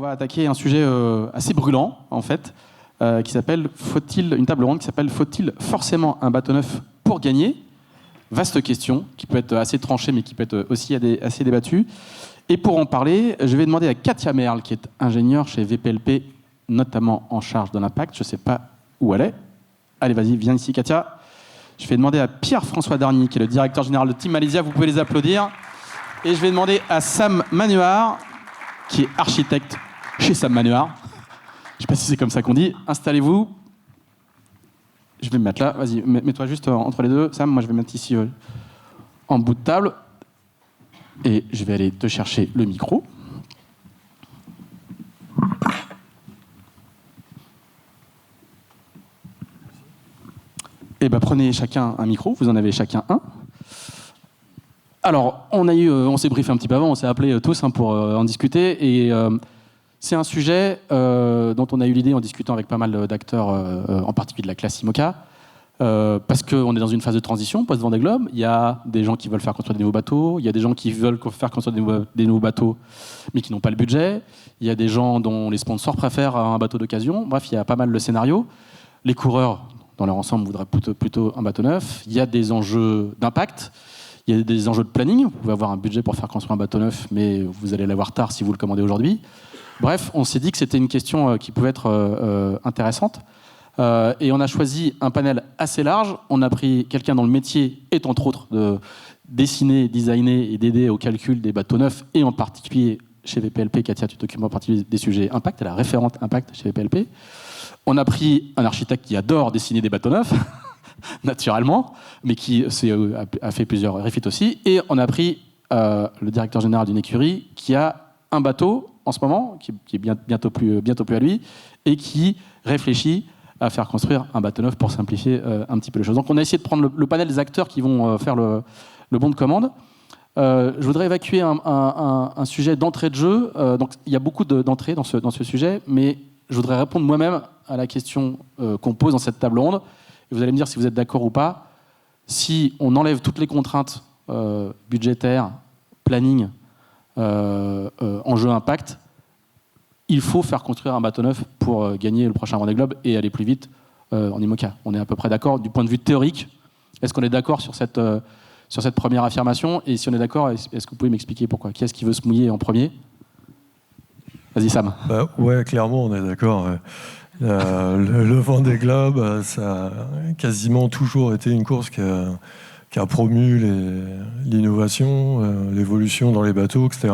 va attaquer un sujet assez brûlant, en fait, qui s'appelle une table ronde qui s'appelle Faut-il forcément un bateau neuf pour gagner ? Vaste question, qui peut être assez tranchée, mais qui peut être aussi assez débattue. Et pour en parler, je vais demander à Katia Merle, qui est ingénieure chez VPLP, notamment en charge de l'impact. Je ne sais pas où elle est. Allez, vas-y, viens ici, Katia. Je vais demander à Pierre-François Darny, qui est le directeur général de Team Malaysia. Vous pouvez les applaudir. Et je vais demander à Sam Manuard, qui est architecte chez Sam Manuard. Je ne sais pas si c'est comme ça qu'on dit. Installez-vous. Je vais me mettre là. Vas-y, mets-toi juste entre les deux. Sam, moi, je vais me mettre ici en bout de table. Et je vais aller te chercher le micro. Et prenez chacun un micro. Vous en avez chacun un. Alors, on s'est briefé un petit peu avant. On s'est appelés tous pour en discuter. Et c'est un sujet dont on a eu l'idée en discutant avec pas mal d'acteurs, en particulier de la classe IMOCA. Parce qu'on est dans une phase de transition post-Vendée Globe. Il y a des gens qui veulent faire construire des nouveaux bateaux, il y a des gens qui veulent faire construire des nouveaux bateaux, mais qui n'ont pas le budget. Il y a des gens dont les sponsors préfèrent un bateau d'occasion. Bref, il y a pas mal de scénarios. Les coureurs, dans leur ensemble, voudraient plutôt un bateau neuf. Il y a des enjeux d'impact, il y a des enjeux de planning. Vous pouvez avoir un budget pour faire construire un bateau neuf, mais vous allez l'avoir tard si vous le commandez aujourd'hui. Bref, on s'est dit que c'était une question qui pouvait être intéressante. Et on a choisi un panel assez large. On a pris quelqu'un dont le métier est, entre autres, de dessiner, designer et d'aider au calcul des bateaux neufs, et en particulier chez VPLP. Katia, tu t'occupes en particulier des sujets impact, elle est la référente impact chez VPLP. On a pris un architecte qui adore dessiner des bateaux neufs, naturellement, mais qui a fait plusieurs refits aussi. Et on a pris le directeur général d'une écurie qui a un bateau en ce moment, qui est bientôt plus à lui, et qui réfléchit à faire construire un bateau neuf pour simplifier un petit peu les choses. Donc on a essayé de prendre le panel des acteurs qui vont faire le bon de commande. Je voudrais évacuer un sujet d'entrée de jeu. Donc il y a beaucoup d'entrées dans ce sujet, mais je voudrais répondre moi-même à la question qu'on pose dans cette table ronde. Et vous allez me dire si vous êtes d'accord ou pas. Si on enlève toutes les contraintes budgétaires, planning, enjeux impact, il faut faire construire un bateau neuf pour gagner le prochain Vendée Globe et aller plus vite en IMOCA. On est à peu près d'accord du point de vue théorique. Est-ce qu'on est d'accord sur cette première affirmation ? Et si on est d'accord, est-ce que vous pouvez m'expliquer pourquoi ? Qui est-ce qui veut se mouiller en premier ? Vas-y, Sam. Ouais, clairement, on est d'accord. Le Vendée Globe, ça a quasiment toujours été une course qui a promu l'innovation, l'évolution dans les bateaux, etc.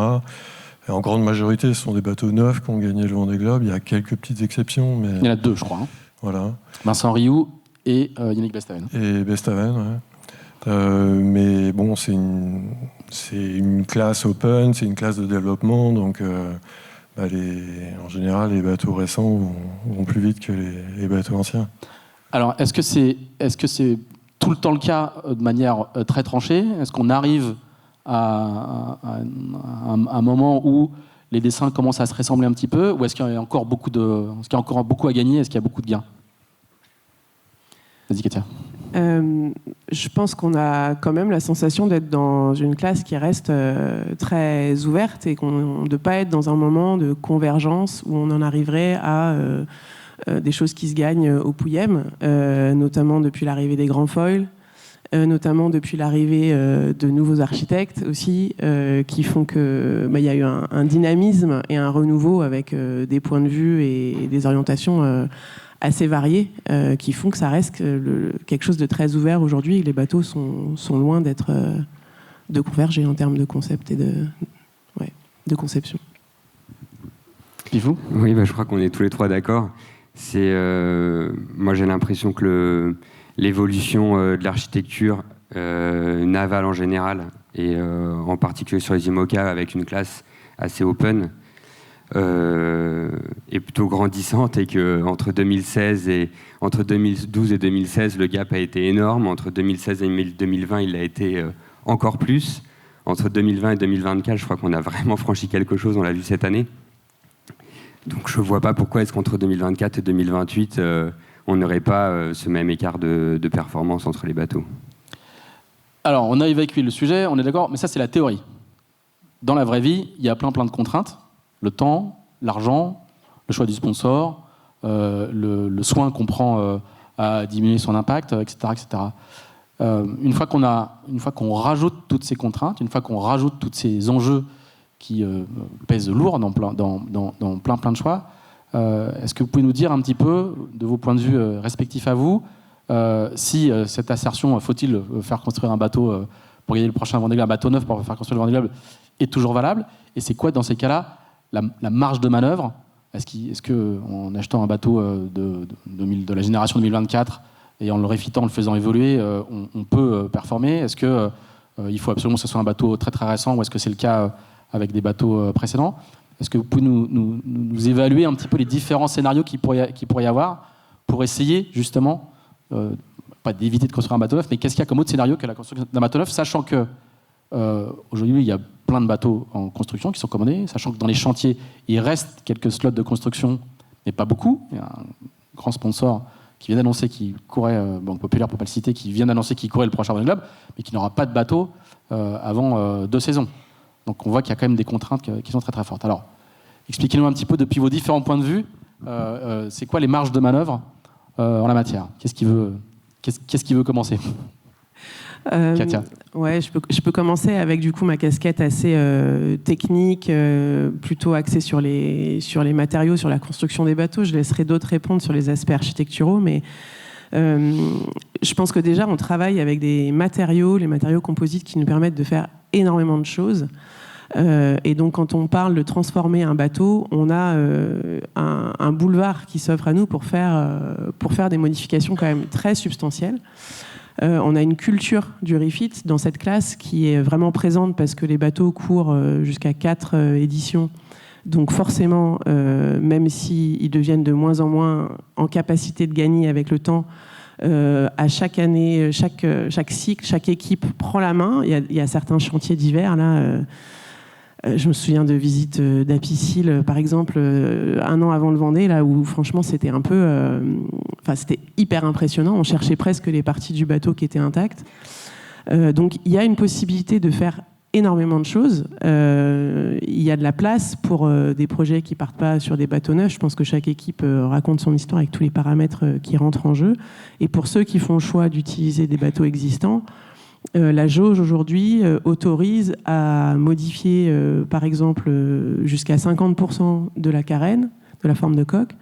Et en grande majorité, ce sont des bateaux neufs qui ont gagné le Vendée Globe. Il y a quelques petites exceptions. Mais... Il y en a deux, je crois. Hein. Voilà. Vincent Rioux et Yannick Bestaven. Et Bestaven, ouais. Mais bon, c'est une classe open, c'est une classe de développement. Donc, en général, les bateaux récents vont plus vite que les bateaux anciens. Alors, est-ce que c'est tout le temps le cas de manière très tranchée ? Est-ce qu'on arrive à un moment où les dessins commencent à se ressembler un petit peu, ou est-ce qu'il y a encore beaucoup à gagner ? Est-ce qu'il y a beaucoup de gains ? Vas-y, Katia. Je pense qu'on a quand même la sensation d'être dans une classe qui reste très ouverte et de ne pas être dans un moment de convergence où on en arriverait à des choses qui se gagnent au Pouillem, notamment depuis l'arrivée des grands foils, notamment depuis l'arrivée de nouveaux architectes aussi, qui font que y a eu un dynamisme et un renouveau avec des points de vue et des orientations assez variées, qui font que ça reste quelque chose de très ouvert aujourd'hui. Et les bateaux sont loin de converger en termes de concept et de conception. Et vous ? Oui, je crois qu'on est tous les trois d'accord. Moi, j'ai l'impression que l'évolution de l'architecture navale en général, et en particulier sur les IMOCA avec une classe assez open, est plutôt grandissante, et qu'entre 2012 et 2016, le gap a été énorme. Entre 2016 et 2020, il a été encore plus. Entre 2020 et 2024, je crois qu'on a vraiment franchi quelque chose, on l'a vu cette année. Donc je ne vois pas pourquoi est-ce qu'entre 2024 et 2028, on n'aurait pas ce même écart de performance entre les bateaux. Alors, on a évacué le sujet, on est d'accord, mais ça, c'est la théorie. Dans la vraie vie, il y a plein de contraintes. Le temps, l'argent, le choix du sponsor, le soin qu'on prend à diminuer son impact, etc. etc. Une fois qu'on rajoute toutes ces contraintes, une fois qu'on rajoute tous ces enjeux qui pèsent lourd dans plein de choix, est-ce que vous pouvez nous dire un petit peu, de vos points de vue respectifs à vous, si cette assertion, faut-il faire construire un bateau pour gagner le prochain Vendée Globe, un bateau neuf pour faire construire le Vendée Globe, est toujours valable? Et c'est quoi, dans ces cas-là, la marge de manœuvre? Est-ce qu'en achetant un bateau de la génération 2024 et en le refitant, en le faisant évoluer, on peut performer? Est-ce qu'il faut absolument que ce soit un bateau très très récent, ou est-ce que c'est le cas avec des bateaux précédents? Est-ce que vous pouvez nous évaluer un petit peu les différents scénarios qu'il pourrait y avoir pour essayer justement, pas d'éviter de construire un bateau neuf, mais qu'est-ce qu'il y a comme autre scénario que la construction d'un bateau neuf, sachant que aujourd'hui il y a plein de bateaux en construction qui sont commandés, sachant que dans les chantiers il reste quelques slots de construction, mais pas beaucoup. Il y a un grand sponsor qui vient d'annoncer qu'il courait, Banque Populaire pour ne pas le citer, qui vient d'annoncer qu'il courait le prochain Vendée Globe, mais qui n'aura pas de bateau avant 2 saisons. Donc on voit qu'il y a quand même des contraintes qui sont très très fortes. Alors, expliquez-nous un petit peu depuis vos différents points de vue, c'est quoi les marges de manœuvre en la matière? Qu'est-ce qui veut commencer? Katia. Ouais, je peux commencer avec du coup ma casquette assez technique, plutôt axée sur les matériaux, sur la construction des bateaux. Je laisserai d'autres répondre sur les aspects architecturaux, mais je pense que déjà on travaille avec des matériaux, les matériaux composites qui nous permettent de faire énormément de choses. Et donc quand on parle de transformer un bateau, on a un boulevard qui s'offre à nous pour faire des modifications quand même très substantielles. On a une culture du refit dans cette classe qui est vraiment présente parce que les bateaux courent jusqu'à 4 éditions. Donc forcément, même s'ils deviennent de moins en moins en capacité de gagner avec le temps, à chaque année, chaque cycle, chaque équipe prend la main. Il y a certains chantiers d'hiver, là, je me souviens de visites d'Apicil, par exemple, 1 an avant le Vendée, là où franchement c'était un peu... c'était hyper impressionnant. On cherchait presque les parties du bateau qui étaient intactes. Donc il y a une possibilité de faire énormément de choses. Il y a de la place pour des projets qui partent pas sur des bateaux neufs. Je pense que chaque équipe raconte son histoire avec tous les paramètres qui rentrent en jeu. Et pour ceux qui font le choix d'utiliser des bateaux existants, la jauge aujourd'hui autorise à modifier, par exemple, jusqu'à 50% de la carène, de la forme de coque.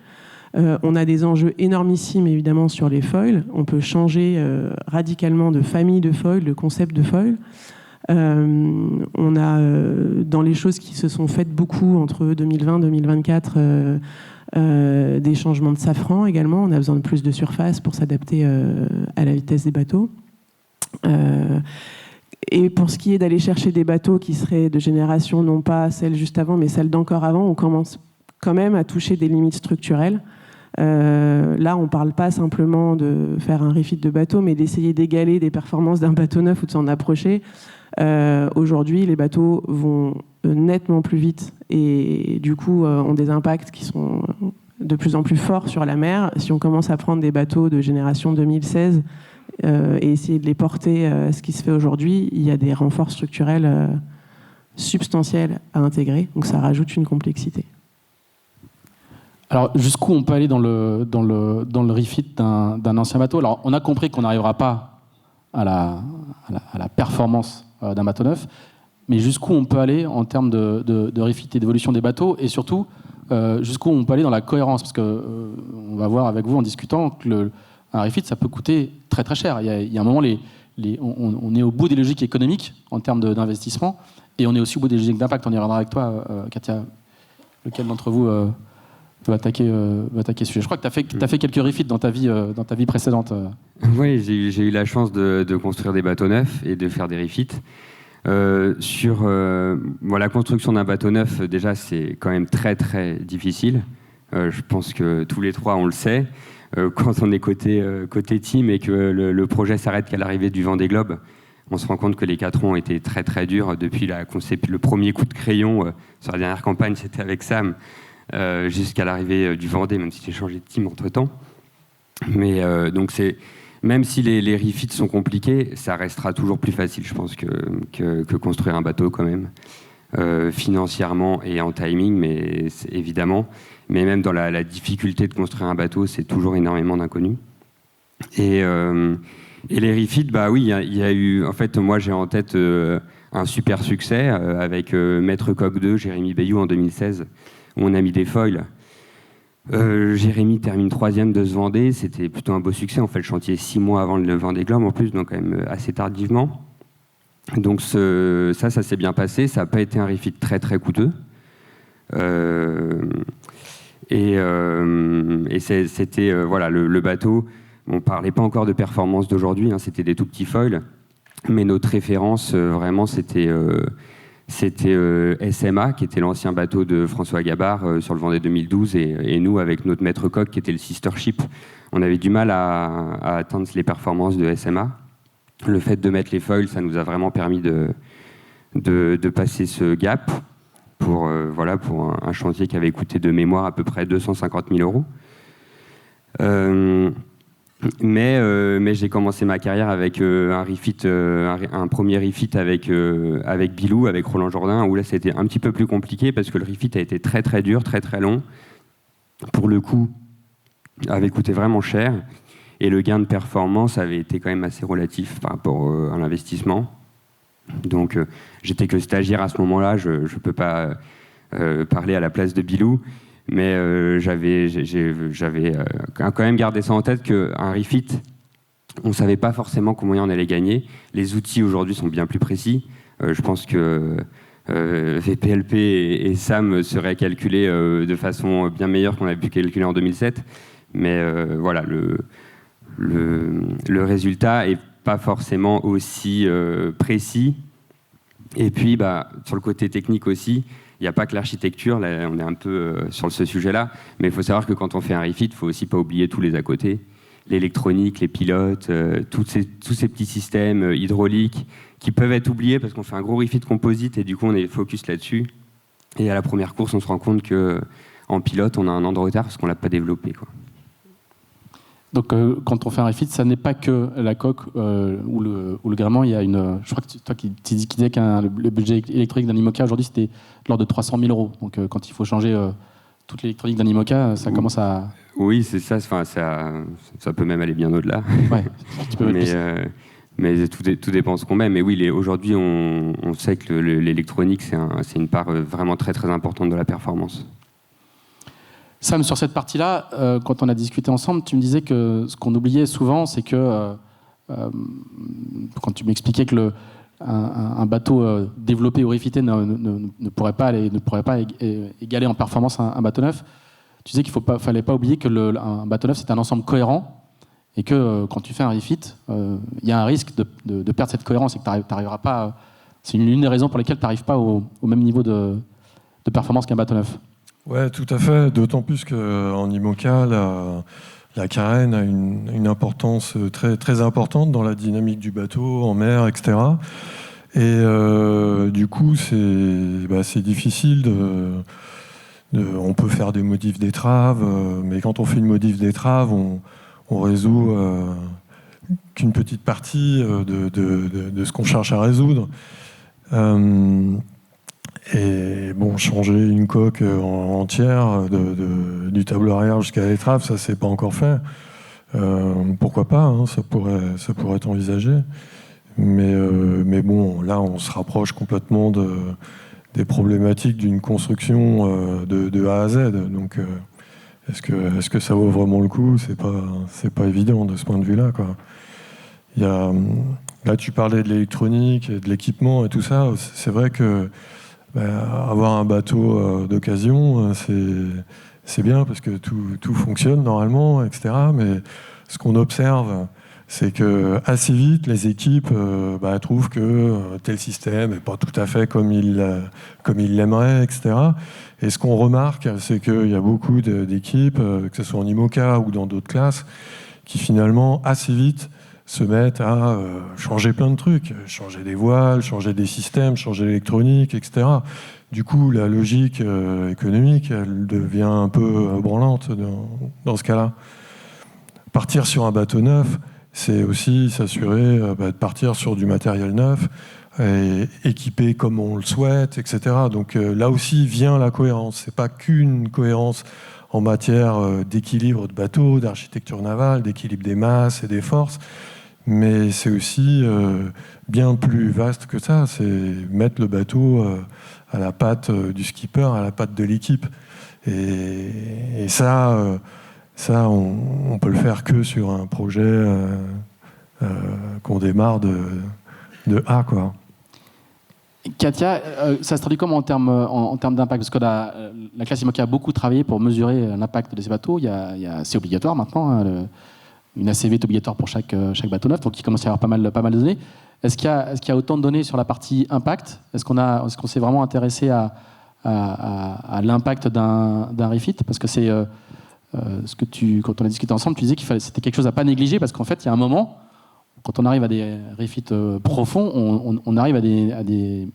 On a des enjeux énormissimes, évidemment, sur les foils. On peut changer radicalement de famille de foils, de concept de foils. On a, dans les choses qui se sont faites beaucoup entre 2020 et 2024, des changements de safran également. On a besoin de plus de surface pour s'adapter à la vitesse des bateaux. Et pour ce qui est d'aller chercher des bateaux qui seraient de génération, non pas celle juste avant, mais celle d'encore avant, on commence quand même à toucher des limites structurelles. Là, on ne parle pas simplement de faire un refit de bateau, mais d'essayer d'égaler des performances d'un bateau neuf ou de s'en approcher. Aujourd'hui, les bateaux vont nettement plus vite et du coup ont des impacts qui sont de plus en plus forts sur la mer. Si on commence à prendre des bateaux de génération 2016 et essayer de les porter à ce qui se fait aujourd'hui, il y a des renforts structurels substantiels à intégrer, donc ça rajoute une complexité. Alors, jusqu'où on peut aller dans le refit d'un ancien bateau? Alors, on a compris qu'on n'arrivera pas à la performance d'un bateau neuf, mais jusqu'où on peut aller en termes de refit et d'évolution des bateaux, et surtout, jusqu'où on peut aller dans la cohérence, parce qu'on va voir avec vous en discutant que un refit, ça peut coûter très très cher. Il y a un moment, on est au bout des logiques économiques en termes d'investissement, et on est aussi au bout des logiques d'impact. On y reviendra avec toi, Katia. Lequel d'entre vous va attaquer ce sujet? Je crois que tu as fait quelques refits dans ta vie précédente. Oui, j'ai eu la chance de construire des bateaux neufs et de faire des refits. Sur la construction d'un bateau neuf, déjà, c'est quand même très très difficile. Je pense que tous les trois, on le sait. Quand on est côté team et que le projet s'arrête qu'à l'arrivée du Vendée Globe, on se rend compte que les 4 ans ont été très très durs depuis le premier coup de crayon sur la dernière campagne, c'était avec Sam, jusqu'à l'arrivée du Vendée, même si j'ai changé de team entre-temps. Mais donc même si les refits sont compliqués, ça restera toujours plus facile, je pense, que construire un bateau quand même. financièrement et en timing, mais évidemment. Mais même dans la difficulté de construire un bateau, c'est toujours énormément d'inconnus. Et les refits, bah oui, il y a eu... En fait, moi, j'ai en tête un super succès avec Maître Coq 2, Jérémy Bayou, en 2016, où on a mis des foils. Jérémy termine 3e de ce Vendée, c'était plutôt un beau succès. On fait le chantier 6 mois avant le Vendée Globe en plus, donc quand même assez tardivement. Donc ça s'est bien passé. Ça n'a pas été un refit très très coûteux. C'était voilà, le bateau. On ne parlait pas encore de performance d'aujourd'hui, hein, c'était des tout petits foils. Mais notre référence, vraiment, c'était SMA, qui était l'ancien bateau de François Gabard sur le Vendée 2012, et nous, avec notre Maître Coq, qui était le sister ship, on avait du mal à atteindre les performances de SMA. Le fait de mettre les foils, ça nous a vraiment permis de passer ce gap pour un chantier qui avait coûté de mémoire à peu près 250 000 €. Mais j'ai commencé ma carrière avec un premier refit avec Bilou, avec Roland Jourdain, où là c'était un petit peu plus compliqué parce que le refit a été très très dur, très très long. Pour le coup, avait coûté vraiment cher et le gain de performance avait été quand même assez relatif par rapport à l'investissement. Donc j'étais que stagiaire à ce moment-là, je ne peux pas parler à la place de Bilou. Mais j'avais quand même gardé ça en tête qu'un refit, on ne savait pas forcément combien on allait gagner. Les outils aujourd'hui sont bien plus précis. Je pense que VPLP et SAM seraient calculés de façon bien meilleure qu'on avait pu calculer en 2007. Mais voilà, le résultat n'est pas forcément aussi précis. Et puis, sur le côté technique aussi, il n'y a pas que l'architecture, là on est un peu sur ce sujet-là, mais il faut savoir que quand on fait un refit, il ne faut aussi pas oublier tous les à côté. L'électronique, les pilotes, tous ces petits systèmes hydrauliques qui peuvent être oubliés parce qu'on fait un gros refit composite et du coup on est focus là-dessus. Et à la première course, on se rend compte qu'en pilote, on a un an de retard parce qu'on ne l'a pas développé, quoi. Donc, quand on fait un refit, ça n'est pas que la coque ou le gréement. Il y a une. Je crois que c'est toi qui disais que le budget électronique d'un IMOCA aujourd'hui c'était de l'ordre de 300 000 €. Donc, quand il faut changer toute l'électronique d'un IMOCA, ça commence à. Oui, c'est ça. Enfin, ça peut même aller bien au-delà. Ouais, tu peux mais tout dépend de ce qu'on met. Mais oui, aujourd'hui, on sait que l'électronique, c'est une part vraiment très très importante de la performance. Sam, sur cette partie-là, quand on a discuté ensemble, tu me disais que ce qu'on oubliait souvent, c'est que quand tu m'expliquais que un bateau développé ou refité ne pourrait pas égaler en performance un bateau neuf, tu disais qu'il ne fallait pas oublier que un bateau neuf, c'est un ensemble cohérent et que quand tu fais un refit, il y a un risque de perdre cette cohérence et que tu n'arriveras pas. C'est une des raisons pour lesquelles tu n'arrives pas au même niveau de performance qu'un bateau neuf. Ouais, tout à fait. D'autant plus qu'en IMOCA, la carène a une importance très, très importante dans la dynamique du bateau, en mer, etc. Et du coup, c'est difficile on peut faire des modifs d'étrave, mais quand on fait une modif d'étrave, on résout qu'une petite partie de ce qu'on cherche à résoudre. Et bon, changer une coque entière du tableau arrière jusqu'à l'étrave, ça c'est pas encore fait. Pourquoi pas, hein, ça pourrait être envisagé. Mais bon, là on se rapproche complètement des problématiques d'une construction de A à Z. Donc est-ce que ça vaut vraiment le coup ? C'est pas évident de ce point de vue-là, quoi. Là tu parlais de l'électronique et de l'équipement et tout ça. C'est vrai que avoir un bateau d'occasion, c'est bien parce que tout fonctionne normalement, etc. Mais ce qu'on observe, c'est que assez vite, les équipes trouvent que tel système n'est pas tout à fait comme ils l'aimeraient, etc. Et ce qu'on remarque, c'est qu'il y a beaucoup d'équipes, que ce soit en IMOCA ou dans d'autres classes, qui finalement, assez vite, se mettent à changer plein de trucs, changer des voiles, changer des systèmes, changer l'électronique, etc. Du coup, la logique économique, elle devient un peu branlante dans ce cas-là. Partir sur un bateau neuf, c'est aussi s'assurer de partir sur du matériel neuf, équipé comme on le souhaite, etc. Donc là aussi vient la cohérence. C'est pas qu'une cohérence en matière d'équilibre de bateau, d'architecture navale, d'équilibre des masses et des forces, mais c'est aussi bien plus vaste que ça. C'est mettre le bateau à la patte du skipper, à la patte de l'équipe. Et ça, on peut le faire que sur un projet qu'on démarre de A, quoi. Katia, ça se traduit comment en termes d'impact? Parce que la classe IMOCA a beaucoup travaillé pour mesurer l'impact de ces bateaux. C'est obligatoire maintenant. Hein, une ACV est obligatoire pour chaque bateau neuf, donc il commence à y avoir pas mal de données. Est-ce qu'il y a autant de données sur la partie impact? Est-ce qu'on s'est vraiment intéressé à l'impact d'un refit? Parce que c'est quand on a discuté ensemble, tu disais c'était quelque chose à pas négliger, parce qu'en fait, il y a un moment, quand on arrive à des refits profonds, on arrive à des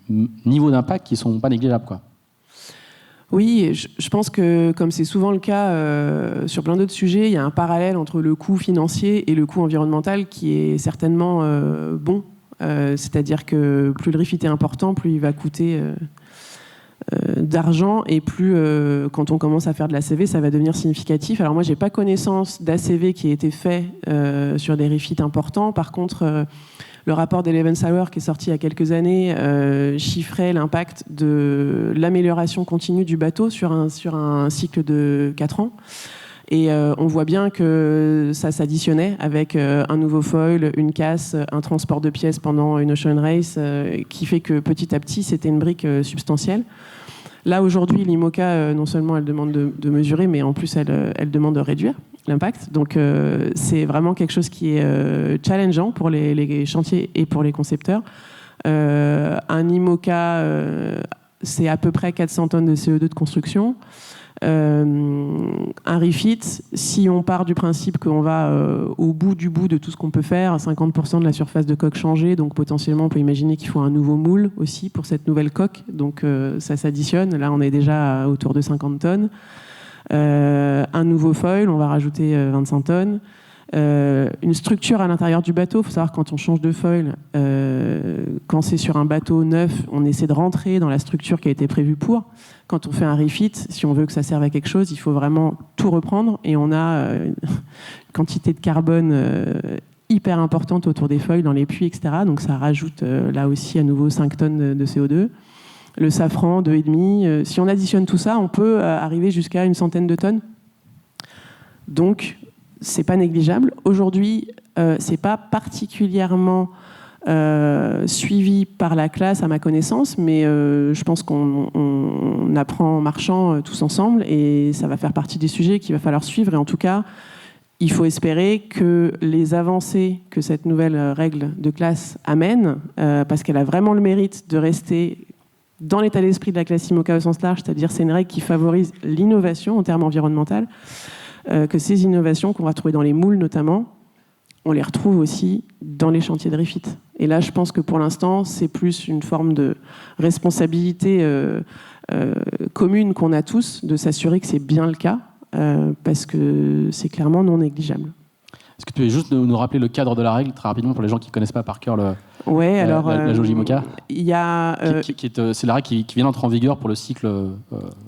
niveaux d'impact qui ne sont pas négligeables, quoi. Oui, je pense que, comme c'est souvent le cas sur plein d'autres sujets, il y a un parallèle entre le coût financier et le coût environnemental qui est certainement bon. C'est-à-dire que plus le refit est important, plus il va coûter d'argent, et plus, quand on commence à faire de l'ACV, ça va devenir significatif. Alors moi, je n'ai pas connaissance d'ACV qui a été fait sur des refits importants. Par contre, le rapport d'Eleven Sauer, qui est sorti il y a quelques années, chiffrait l'impact de l'amélioration continue du bateau sur un cycle de 4 ans. Et on voit bien que ça s'additionnait avec un nouveau foil, une casse, un transport de pièces pendant une Ocean Race, qui fait que petit à petit, c'était une brique substantielle. Là, aujourd'hui, l'IMOCA, non seulement elle demande de mesurer, mais en plus, elle demande de réduire l'impact. Donc, c'est vraiment quelque chose qui est challengeant pour les chantiers et pour les concepteurs. Un IMOCA, c'est à peu près 400 tonnes de CO2 de construction. Un refit, si on part du principe qu'on va au bout de tout ce qu'on peut faire, 50% de la surface de coque changée, donc potentiellement on peut imaginer qu'il faut un nouveau moule aussi pour cette nouvelle coque, donc ça s'additionne, là on est déjà autour de 50 tonnes. Un nouveau foil, on va rajouter 25 tonnes. Une structure à l'intérieur du bateau, il faut savoir, quand on change de foil, quand c'est sur un bateau neuf, on essaie de rentrer dans la structure qui a été prévue pour. Quand on fait un refit, si on veut que ça serve à quelque chose, il faut vraiment tout reprendre, et on a une quantité de carbone hyper importante autour des foils, dans les puits, etc. Donc ça rajoute là aussi à nouveau 5 tonnes de CO2. Le safran, 2,5. Si on additionne tout ça, on peut arriver jusqu'à une centaine de tonnes. Donc c'est pas négligeable. Aujourd'hui, c'est pas particulièrement suivi par la classe, à ma connaissance, mais je pense qu'on apprend en marchant tous ensemble, et ça va faire partie des sujets qu'il va falloir suivre. Et en tout cas, il faut espérer que les avancées que cette nouvelle règle de classe amène, parce qu'elle a vraiment le mérite de rester dans l'état d'esprit de la classe IMOCA au sens large, c'est-à-dire c'est une règle qui favorise l'innovation en termes environnementaux, que ces innovations qu'on va trouver dans les moules notamment, on les retrouve aussi dans les chantiers de refit. Et là, je pense que pour l'instant, c'est plus une forme de responsabilité commune qu'on a tous, de s'assurer que c'est bien le cas, parce que c'est clairement non négligeable. Est-ce que tu peux juste nous rappeler le cadre de la règle, très rapidement, pour les gens qui ne connaissent pas par cœur la jauge IMOCA? Il y a, c'est la règle qui vient d'entrer en vigueur pour le cycle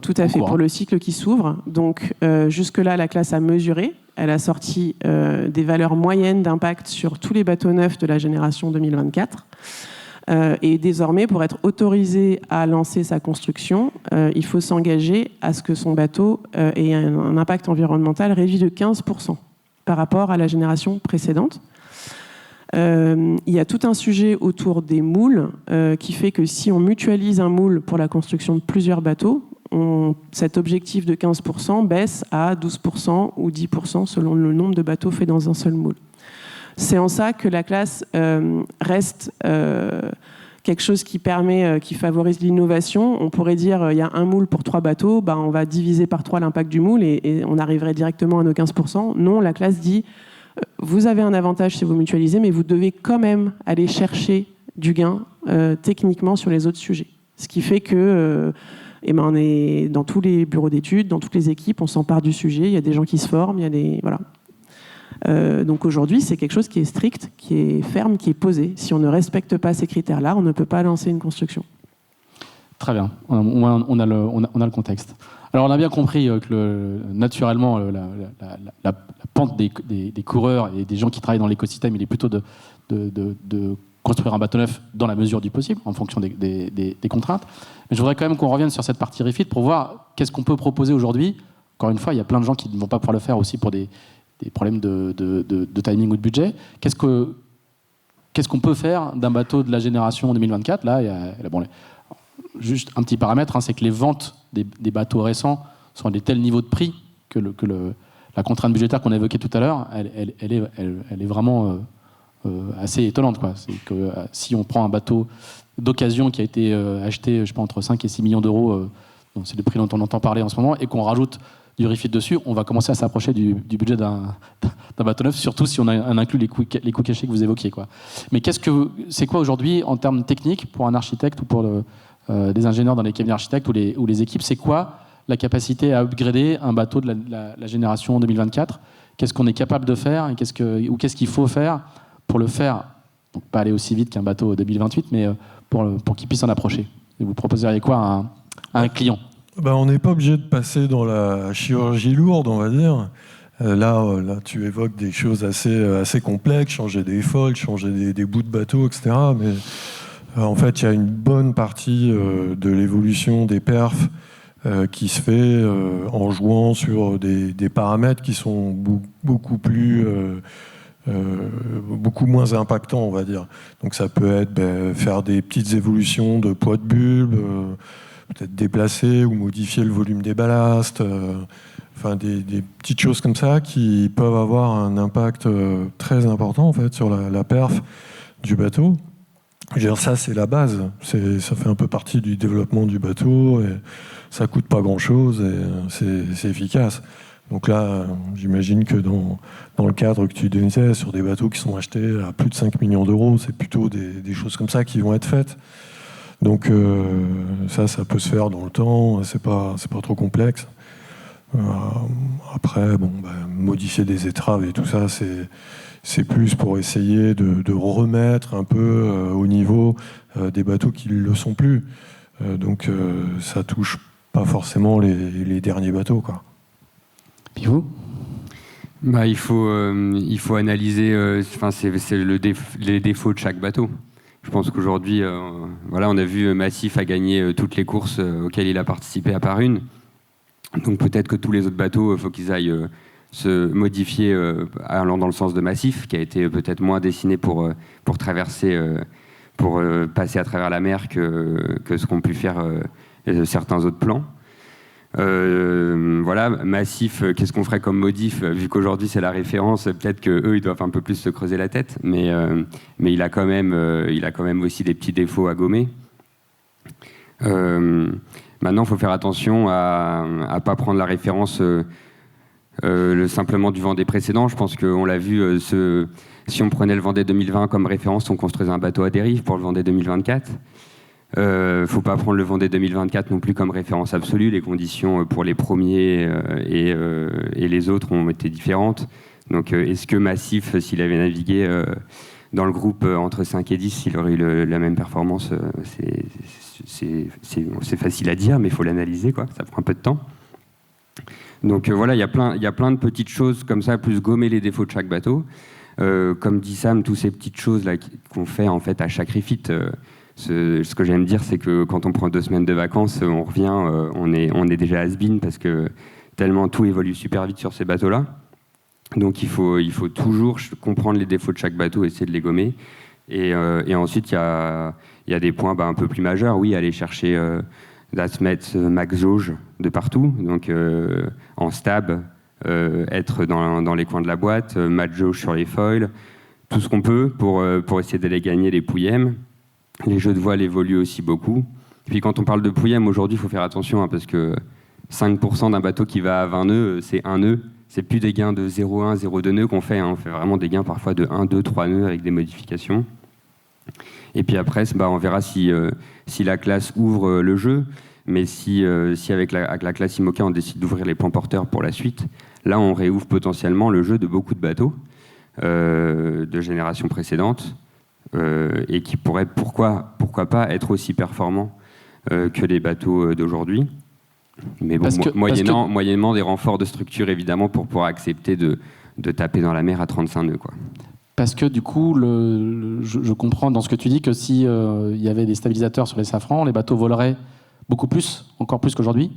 tout à fait, pour le cycle qui s'ouvre. Donc, jusque-là, la classe a mesuré. Elle a sorti des valeurs moyennes d'impact sur tous les bateaux neufs de la génération 2024. Et désormais, pour être autorisé à lancer sa construction, il faut s'engager à ce que son bateau ait un impact environnemental réduit de 15% par rapport à la génération précédente. Il y a tout un sujet autour des moules qui fait que si on mutualise un moule pour la construction de plusieurs bateaux, cet objectif de 15% baisse à 12% ou 10% selon le nombre de bateaux faits dans un seul moule. C'est en ça que la classe reste quelque chose qui favorise l'innovation. On pourrait dire il y a un moule pour 3 bateaux, on va diviser par 3 l'impact du moule et on arriverait directement à nos 15%. Non, la classe dit vous avez un avantage si vous mutualisez, mais vous devez quand même aller chercher du gain techniquement sur les autres sujets. Ce qui fait que on est dans tous les bureaux d'études, dans toutes les équipes, on s'empare du sujet, il y a des gens qui se forment, il y a des... Voilà. Donc aujourd'hui, c'est quelque chose qui est strict, qui est ferme, qui est posé. Si on ne respecte pas ces critères-là, on ne peut pas lancer une construction. Très bien, on a le contexte. Alors on a bien compris que naturellement la pente des coureurs et des gens qui travaillent dans l'écosystème, il est plutôt de construire un bateau neuf dans la mesure du possible, en fonction des contraintes. Mais je voudrais quand même qu'on revienne sur cette partie refit pour voir qu'est-ce qu'on peut proposer aujourd'hui. Encore une fois, il y a plein de gens qui ne vont pas pouvoir le faire aussi pour des problèmes de timing ou de budget. Qu'est-ce qu'on peut faire d'un bateau de la génération 2024 ? Là, juste un petit paramètre, c'est que les ventes des bateaux récents sont à des tels niveaux de prix que la contrainte budgétaire qu'on a évoquée tout à l'heure, elle est vraiment assez étonnante, quoi. C'est que si on prend un bateau d'occasion qui a été acheté, je sais pas, entre 5 et 6 millions d'euros, c'est le prix dont on entend parler en ce moment, et qu'on rajoute du refit dessus, on va commencer à s'approcher du budget d'un bateau neuf, surtout si on inclut les coûts cachés que vous évoquiez, quoi. Mais c'est quoi aujourd'hui, en termes techniques, pour un architecte ou pour des ingénieurs dans les cabinets architectes ou les équipes, c'est quoi la capacité à upgrader un bateau de la génération 2024 ? Qu'est-ce qu'on est capable de faire ou qu'est-ce qu'il faut faire pour le faire, donc pas aller aussi vite qu'un bateau 2028, mais pour qu'il puisse en approcher. Et vous proposeriez quoi à un client ? On n'est pas obligé de passer dans la chirurgie lourde, on va dire. Là, tu évoques des choses assez complexes, changer des foils, changer des bouts de bateau, etc. Mais en fait, il y a une bonne partie de l'évolution des perfs qui se fait en jouant sur des paramètres qui sont beaucoup moins impactants, on va dire. Donc ça peut être faire des petites évolutions de poids de bulbe, peut-être déplacer ou modifier le volume des ballasts, des petites choses comme ça qui peuvent avoir un impact très important en fait sur la perf du bateau. Je veux dire, ça c'est la base, ça fait un peu partie du développement du bateau et ça coûte pas grand-chose et c'est efficace. Donc là, j'imagine que dans le cadre que tu disais, sur des bateaux qui sont achetés à plus de 5 millions d'euros, c'est plutôt des choses comme ça qui vont être faites. Donc ça peut se faire dans le temps, c'est pas trop complexe. Après, modifier des étraves et tout ça, c'est plus pour essayer de remettre un peu au niveau des bateaux qui ne le sont plus. Donc ça touche pas forcément les derniers bateaux, quoi. Et vous ? Il faut analyser les défauts de chaque bateau. Je pense qu'aujourd'hui, on a vu Massif a gagné toutes les courses auxquelles il a participé à part une. Donc peut-être que tous les autres bateaux, il faut qu'ils aillent se modifier allant dans le sens de Massif, qui a été peut-être moins dessiné pour traverser, pour passer à travers la mer que ce qu'ont pu faire certains autres plans. Massif, qu'est-ce qu'on ferait comme modif ? Vu qu'aujourd'hui c'est la référence, peut-être qu'eux ils doivent un peu plus se creuser la tête, mais il a quand même aussi des petits défauts à gommer. Maintenant, il faut faire attention à ne pas prendre la référence simplement du Vendée précédent. Je pense qu'on l'a vu, si on prenait le Vendée 2020 comme référence, on construisait un bateau à dérive pour le Vendée 2024. Faut pas prendre le Vendée 2024 non plus comme référence absolue. Les conditions pour les premiers et les autres ont été différentes. Donc, est-ce que Massif, s'il avait navigué dans le groupe entre 5 et 10, il aurait eu la même performance? C'est facile à dire, mais il faut l'analyser, quoi. Ça prend un peu de temps. Donc il y a plein de petites choses comme ça, plus gommer les défauts de chaque bateau. Comme dit Sam, toutes ces petites choses là qu'on fait en fait à chaque refit. Ce que j'aime dire, c'est que quand on prend 2 semaines de vacances, on revient, on est déjà has-been parce que tellement tout évolue super vite sur ces bateaux-là. Donc il faut toujours comprendre les défauts de chaque bateau, essayer de les gommer. Et ensuite, il y a des points un peu plus majeurs. Oui, aller chercher d'Asmet, max jauge de partout. Donc en stab, être dans les coins de la boîte, max jauge sur les foils, tout ce qu'on peut pour essayer d'aller gagner les pouillèmes. Les jeux de voile évoluent aussi beaucoup. Et puis quand on parle de pouillèmes, aujourd'hui, il faut faire attention parce que 5% d'un bateau qui va à 20 nœuds, c'est 1 nœud. C'est plus des gains de 0,1, 0,2 nœuds qu'on fait. On fait vraiment des gains parfois de 1, 2, 3 nœuds avec des modifications. Et puis après, on verra si la classe ouvre le jeu. Mais si avec la classe IMOCA, on décide d'ouvrir les plans porteurs pour la suite, là, on réouvre potentiellement le jeu de beaucoup de bateaux. de générations précédentes et qui pourraient, pourquoi pas, être aussi performants que les bateaux d'aujourd'hui. Mais bon, moyennement des renforts de structure, évidemment, pour pouvoir accepter de taper dans la mer à 35 nœuds, quoi. Parce que du coup, je comprends dans ce que tu dis que si il y avait des stabilisateurs sur les safrans, les bateaux voleraient beaucoup plus, encore plus qu'aujourd'hui.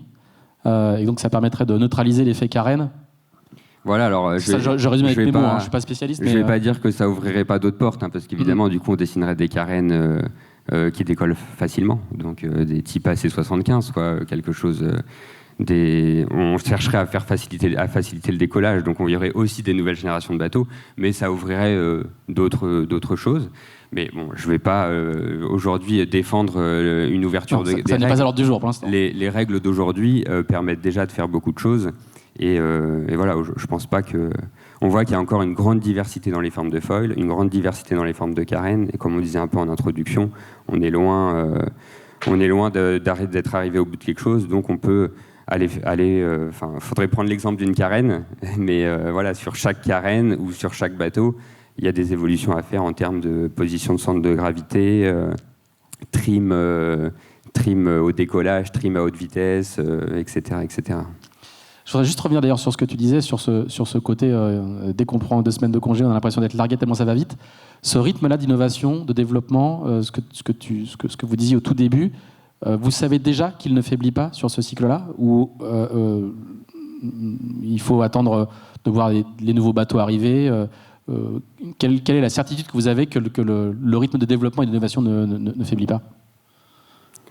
Et donc ça permettrait de neutraliser l'effet carène. Voilà, alors je résume avec mes mots, je ne suis pas spécialiste. Je ne vais pas dire que ça ouvrirait pas d'autres portes, parce qu'évidemment, du coup, on dessinerait des carènes qui décollent facilement. Donc des types AC75, quoi, quelque chose... on chercherait à faciliter le décollage, donc on y aurait aussi des nouvelles générations de bateaux, mais ça ouvrirait d'autres choses. Mais bon, je ne vais pas aujourd'hui défendre une ouverture de... Ça n'est pas à l'ordre du jour pour l'instant. Les règles d'aujourd'hui permettent déjà de faire beaucoup de choses, et voilà, je ne pense pas que... On voit qu'il y a encore une grande diversité dans les formes de foil, une grande diversité dans les formes de carène, et comme on disait un peu en introduction, on est loin d'être arrivé au bout de quelque chose, donc on peut... faudrait prendre l'exemple d'une carène, mais voilà, sur chaque carène ou sur chaque bateau, il y a des évolutions à faire en termes de position de centre de gravité, trim au décollage, trim à haute vitesse, etc., etc. Je voudrais juste revenir d'ailleurs sur ce que tu disais, sur ce côté, dès qu'on prend 2 semaines de congé, on a l'impression d'être largué tellement ça va vite. Ce rythme-là d'innovation, de développement, ce que vous disiez au tout début, vous savez déjà qu'il ne faiblit pas sur ce cycle-là, ou il faut attendre de voir les nouveaux bateaux arriver quelle est la certitude que vous avez que le rythme de développement et d'innovation ne faiblit pas?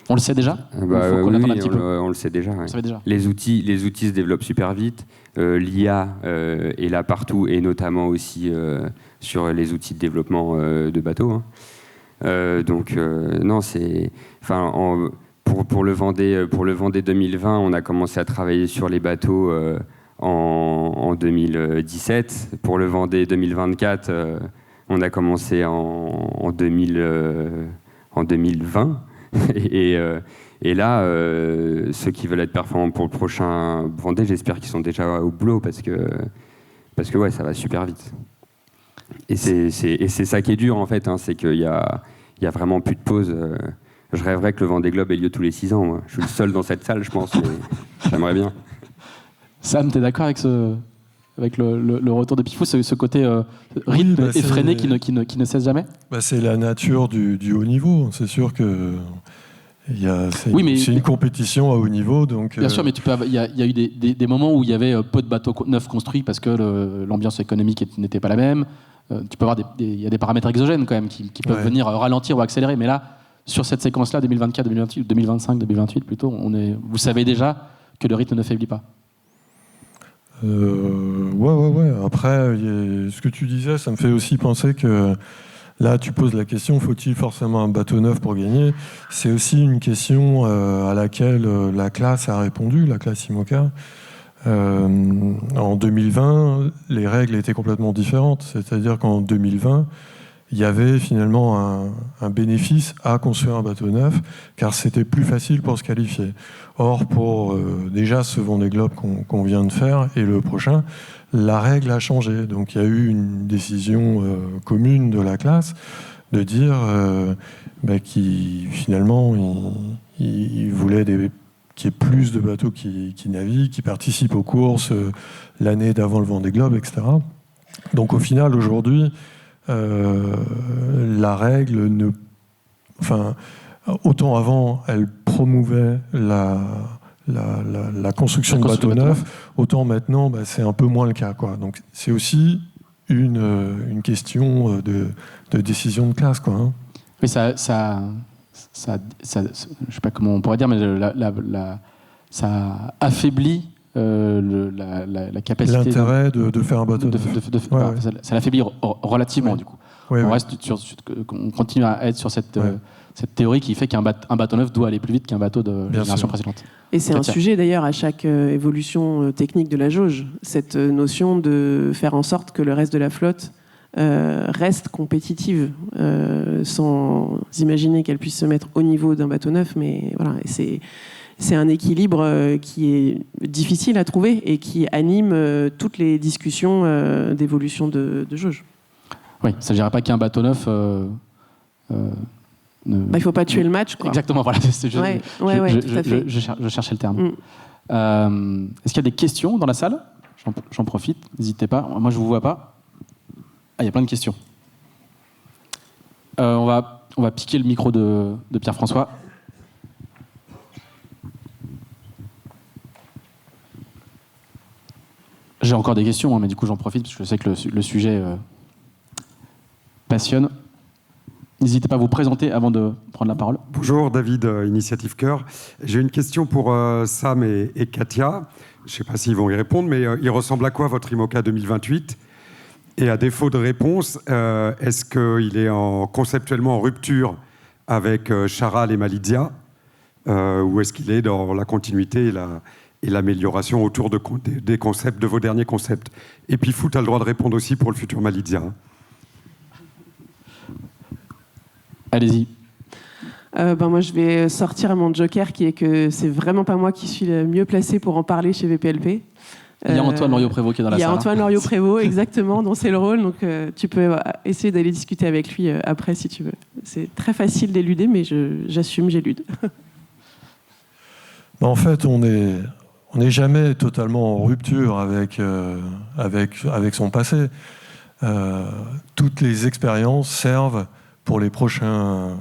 On le sait déjà? Oui, on le sait déjà. Ouais. Déjà. Les outils se développent super vite. L'IA est là partout, et notamment aussi sur les outils de développement de bateaux. Hein. Non, c'est... Pour le Vendée 2020, on a commencé à travailler sur les bateaux en 2017. Pour le Vendée 2024, on a commencé en 2020. Et là, ceux qui veulent être performants pour le prochain Vendée, j'espère qu'ils sont déjà au boulot, parce que ouais, ça va super vite. Et c'est ça qui est dur, en fait, hein, c'est qu'il y a vraiment plus de pause. Je rêverais que le Vendée Globe ait lieu tous les 6 ans. Moi. Je suis le seul dans cette salle, je pense. J'aimerais bien. Sam, tu es d'accord avec le retour de Pifou, ce côté rythme effréné qui ne cesse jamais? C'est la nature du haut niveau. C'est sûr que c'est une compétition à haut niveau. Donc, bien sûr, mais il y a eu des moments où il y avait peu de bateaux neufs construits parce que l'ambiance économique n'était pas la même. Tu peux avoir il y a des paramètres exogènes quand même qui peuvent venir ralentir ou accélérer. Mais là, sur cette séquence-là, 2024, 2028, 2025, 2028 plutôt, vous savez déjà que le rythme ne faiblit pas. Ouais. Après, ce que tu disais, ça me fait aussi penser que là, tu poses la question, faut-il forcément un bateau neuf pour gagner? C'est aussi une question à laquelle la classe a répondu, la classe IMOCA. En 2020, les règles étaient complètement différentes. C'est-à-dire qu'en 2020, il y avait finalement un bénéfice à construire un bateau neuf, car c'était plus facile pour se qualifier. Or, pour déjà ce Vendée Globe qu'on vient de faire, et le prochain, la règle a changé. Donc il y a eu une décision commune de la classe de dire finalement, il voulait qu'il y ait plus de bateaux qui naviguent, qui participent aux courses l'année d'avant le Vendée Globe, etc. Donc au final, aujourd'hui, la règle autant avant elle promouvait la construction de bateaux neufs, autant maintenant c'est un peu moins le cas, quoi. Donc c'est aussi une question de décision de classe, quoi, hein. Mais ça, je sais pas comment on pourrait dire, mais ça affaiblit la capacité. L'intérêt de faire un bateau. Ça l'affaiblit relativement, du coup. On continue à être sur cette théorie qui fait qu'un bateau neuf doit aller plus vite qu'un bateau de génération précédente. Et c'est un sujet d'ailleurs à chaque évolution technique de la jauge, cette notion de faire en sorte que le reste de la flotte reste compétitive, sans imaginer qu'elle puisse se mettre au niveau d'un bateau neuf, mais voilà, c'est un équilibre qui est difficile à trouver et qui anime toutes les discussions d'évolution de jauge. Oui, ça ne s'agirait pas qu'il y ait un bateau neuf. Il ne faut pas tuer le match, quoi. Exactement, voilà. Tout à fait. Je cherchais le terme. Est-ce qu'il y a des questions dans la salle ? J'en profite, n'hésitez pas. Moi, je ne vous vois pas. Ah, il y a plein de questions. On va piquer le micro de Pierre-François. J'ai encore des questions, mais du coup, j'en profite parce que je sais que le sujet passionne. N'hésitez pas à vous présenter avant de prendre la parole. Bonjour, David, Initiative Cœur. J'ai une question pour Sam et Katia. Je ne sais pas s'ils vont y répondre, mais il ressemble à quoi votre IMOCA 2028 ? Et à défaut de réponse, est-ce qu'il est conceptuellement en rupture avec Charal et Malidia ou est-ce qu'il est dans la continuité et l'amélioration autour des concepts, de vos derniers concepts ? Et puis, tu as le droit de répondre aussi pour le futur Malidia. Allez-y. Moi, je vais sortir à mon joker, qui est que c'est vraiment pas moi qui suis le mieux placé pour en parler chez VPLP. Il y a Antoine Loriot-Prévost qui est dans la salle. Il y a Antoine Loriot-Prévost, exactement, dont c'est le rôle. Donc, tu peux essayer d'aller discuter avec lui après, si tu veux. C'est très facile d'éluder, mais j'assume, j'élude. En fait, on n'est jamais totalement en rupture avec son passé. Toutes les expériences servent pour les prochains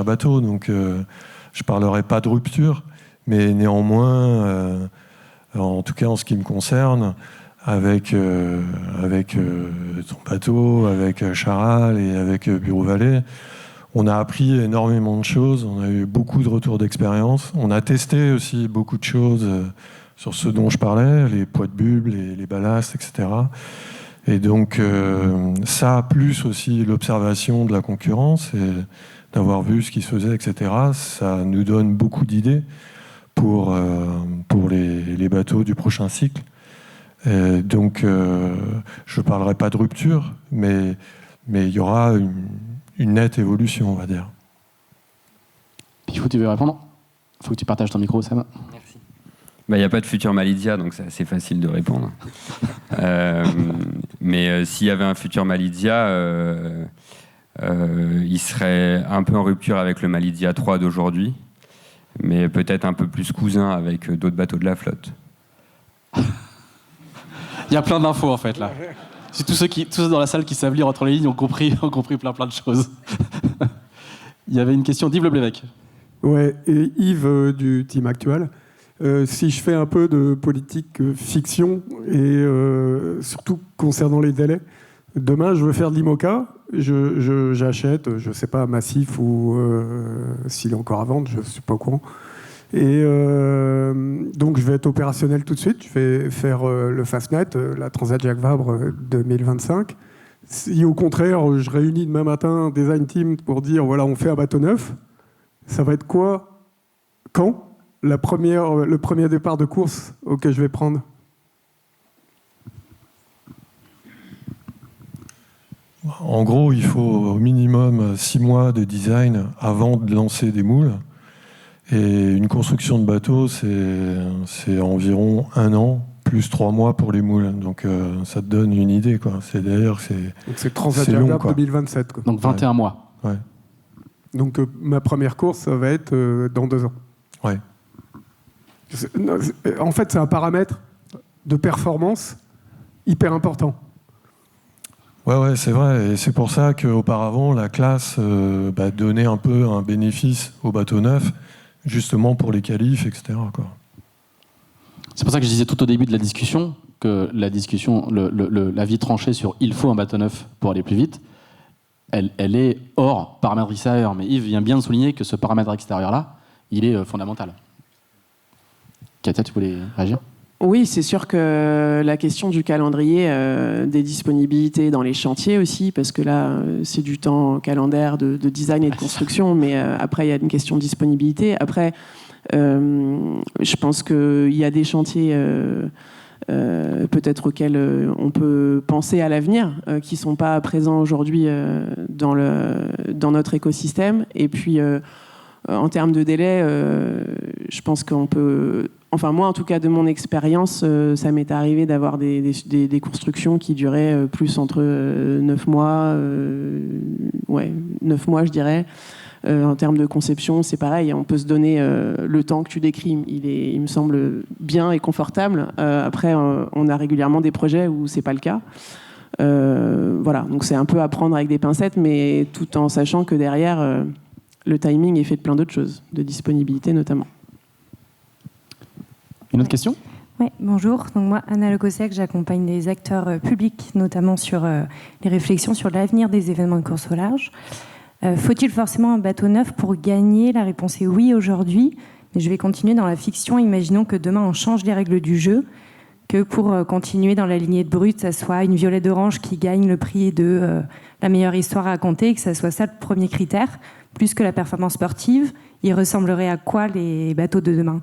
bateaux. Donc, je ne parlerai pas de rupture, mais néanmoins, en tout cas en ce qui me concerne, avec ton bateau, avec Charal et avec Bureau Vallée, on a appris énormément de choses, on a eu beaucoup de retours d'expérience, on a testé aussi beaucoup de choses sur ce dont je parlais, les poids de bulbe, les ballasts, etc. Et donc, ça, plus aussi l'observation de la concurrence et d'avoir vu ce qui se faisait, etc., ça nous donne beaucoup d'idées pour les bateaux du prochain cycle. Et donc, je ne parlerai pas de rupture, mais il y aura une nette évolution, on va dire. Pifou, tu veux répondre ? Il faut que tu partages ton micro, Sam. Merci. Il n'y a pas de futur Malidia, donc c'est assez facile de répondre. Mais s'il y avait un futur Malidia, il serait un peu en rupture avec le Malidia 3 d'aujourd'hui, mais peut-être un peu plus cousin avec d'autres bateaux de la flotte. Il y a plein d'infos, en fait, là. C'est tous ceux dans la salle qui savent lire entre les lignes ont compris plein de choses. Il y avait une question d'Yves Leblévec. Ouais, et Yves du team actuel. Si je fais un peu de politique fiction, et surtout concernant les délais, demain je veux faire de l'IMOCA, j'achète, je ne sais pas, Massif ou s'il est encore à vendre, je ne suis pas au courant. Et donc je vais être opérationnel tout de suite, je vais faire le Fastnet, la Transat Jacques Vabre 2025. Si au contraire je réunis demain matin un design team pour dire voilà, on fait un bateau neuf, ça va être quoi ? Quand ? Le premier départ de course auquel je vais prendre? En gros, il faut au minimum 6 mois de design avant de lancer des moules. Et une construction de bateau, c'est environ 1 an, plus 3 mois pour les moules. Donc ça te donne une idée, quoi. Donc c'est Transat Jacques Vabre 2027. Quoi. Donc 21 mois. Ouais. Donc ma première course, ça va être dans 2 ans. Ouais. En fait, c'est un paramètre de performance hyper important. Ouais, c'est vrai. Et c'est pour ça qu'auparavant, la classe donnait un peu un bénéfice aux bateaux neufs, justement pour les qualifs, etc., quoi. C'est pour ça que je disais tout au début de la discussion que la discussion, l'avis tranché sur il faut un bateau neuf pour aller plus vite, elle est hors paramètre extérieur. Mais Yves vient bien de souligner que ce paramètre extérieur-là, il est fondamental. Katia, tu voulais réagir ? Oui, c'est sûr que la question du calendrier, des disponibilités dans les chantiers aussi, parce que là, c'est du temps calendaire de design et de construction, mais après, il y a une question de disponibilité. Après, je pense qu'il y a des chantiers peut-être auxquels on peut penser à l'avenir, qui ne sont pas présents aujourd'hui dans notre écosystème. Et puis, en termes de délai, je pense qu'on peut enfin moi en tout cas de mon expérience, ça m'est arrivé d'avoir des constructions qui duraient plus entre 9 mois, 9 mois je dirais. En termes de conception, c'est pareil, on peut se donner le temps que tu décris, il me semble bien et confortable. Après, on a régulièrement des projets où c'est pas le cas. Voilà, donc c'est un peu à prendre avec des pincettes, mais tout en sachant que derrière, le timing est fait de plein d'autres choses, de disponibilité notamment. Une autre question ? Oui, bonjour. Donc moi, Anna Lecossec, j'accompagne des acteurs publics, notamment sur les réflexions sur l'avenir des événements de course au large. Faut-il forcément un bateau neuf pour gagner ? La réponse est oui aujourd'hui, mais je vais continuer dans la fiction. Imaginons que demain on change les règles du jeu, que pour continuer dans la lignée de Brut, ça soit une Violette d'Orange qui gagne le prix de la meilleure histoire à raconter, et que ça soit ça le premier critère, plus que la performance sportive. Il ressemblerait à quoi les bateaux de demain ?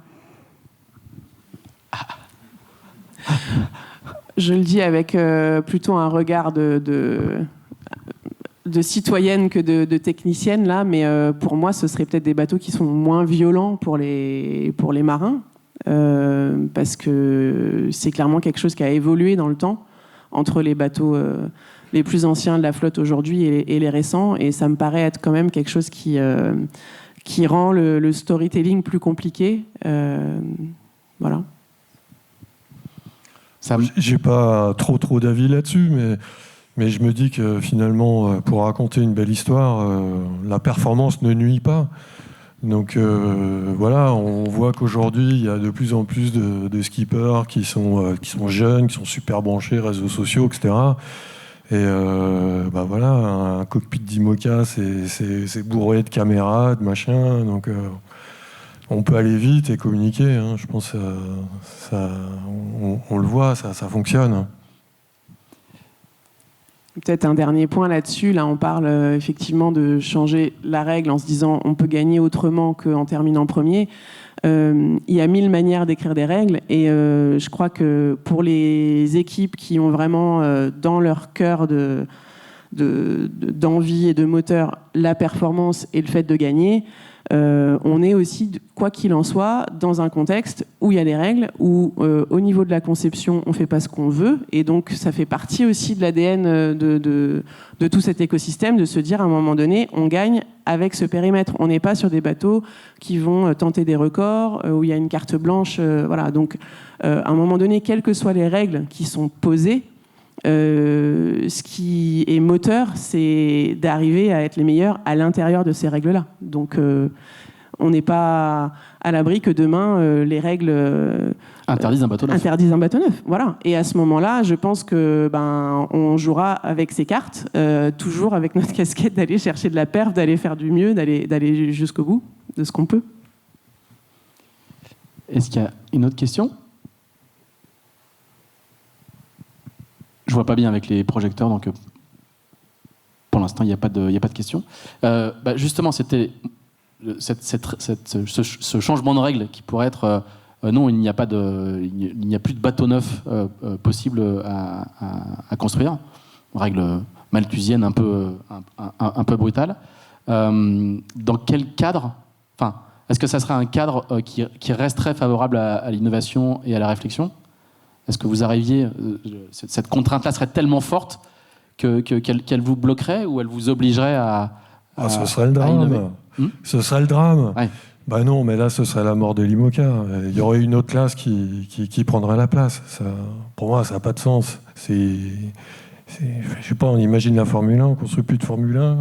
Je le dis avec plutôt un regard de citoyenne que de technicienne, là, mais pour moi, ce serait peut-être des bateaux qui sont moins violents pour les marins, parce que c'est clairement quelque chose qui a évolué dans le temps entre les bateaux les plus anciens de la flotte aujourd'hui et les récents, et ça me paraît être quand même quelque chose qui rend le storytelling plus compliqué. Voilà. J'ai pas trop d'avis là-dessus, mais je me dis que finalement, pour raconter une belle histoire, la performance ne nuit pas. Donc voilà, on voit qu'aujourd'hui, il y a de plus en plus de skippers qui sont jeunes, qui sont super branchés, réseaux sociaux, etc. Et voilà, un cockpit d'IMOCA, c'est bourré de caméras, de machins, donc on peut aller vite et communiquer. Hein. Je pense on le voit, ça fonctionne. Peut-être un dernier point là-dessus. Là, on parle effectivement de changer la règle en se disant on peut gagner autrement qu'en terminant premier. Il y a 1000 manières d'écrire des règles, et je crois que pour les équipes qui ont vraiment dans leur cœur d'envie et de moteur la performance et le fait de gagner, on est aussi, quoi qu'il en soit, dans un contexte où il y a des règles, où au niveau de la conception, on ne fait pas ce qu'on veut, et donc ça fait partie aussi de l'ADN de tout cet écosystème, de se dire à un moment donné, on gagne avec ce périmètre. On n'est pas sur des bateaux qui vont tenter des records, où il y a une carte blanche. Voilà. Donc, à un moment donné, quelles que soient les règles qui sont posées, ce qui est moteur, c'est d'arriver à être les meilleurs à l'intérieur de ces règles-là. Donc, on n'est pas à l'abri que demain, les règles interdisent un bateau neuf. Interdisent un bateau neuf, voilà. Et à ce moment-là, je pense que on jouera avec ces cartes, toujours avec notre casquette d'aller chercher de la perf, d'aller faire du mieux, d'aller jusqu'au bout de ce qu'on peut. Est-ce qu'il y a une autre question ? Je vois pas bien avec les projecteurs, donc pour l'instant, il n'y a pas de questions. Justement, c'était ce changement de règle qui pourrait être non, il n'y a plus de bateau neuf possible à construire. Règle malthusienne un peu brutale. Dans quel cadre, est-ce que ça serait un cadre qui resterait favorable à l'innovation et à la réflexion ? Est-ce que vous arriviez, cette contrainte-là serait tellement forte qu'elle vous bloquerait, ou elle vous obligerait à ce serait le drame. Ce serait le drame. Ouais. Bah non, mais là, ce serait la mort de l'IMOCA. Il y aurait une autre classe qui prendrait la place. Ça, pour moi, ça n'a pas de sens. Je sais pas, on imagine la Formule 1, on ne construit plus de Formule 1.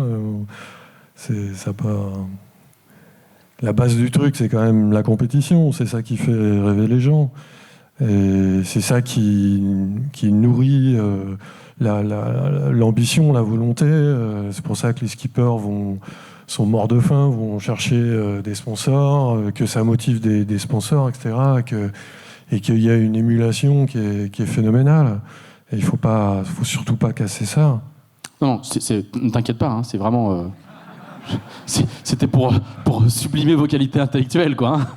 Ça pas... La base du truc, c'est quand même la compétition. C'est ça qui fait rêver les gens. Et c'est ça qui nourrit l'ambition, la volonté. C'est pour ça que les skippers sont morts de faim, vont chercher des sponsors, que ça motive des sponsors, etc. Et qu'il y a une émulation qui est phénoménale. Et il faut surtout pas casser ça. Non, ne t'inquiète pas, hein, c'est vraiment... C'était pour sublimer vos qualités intellectuelles, quoi. Hein.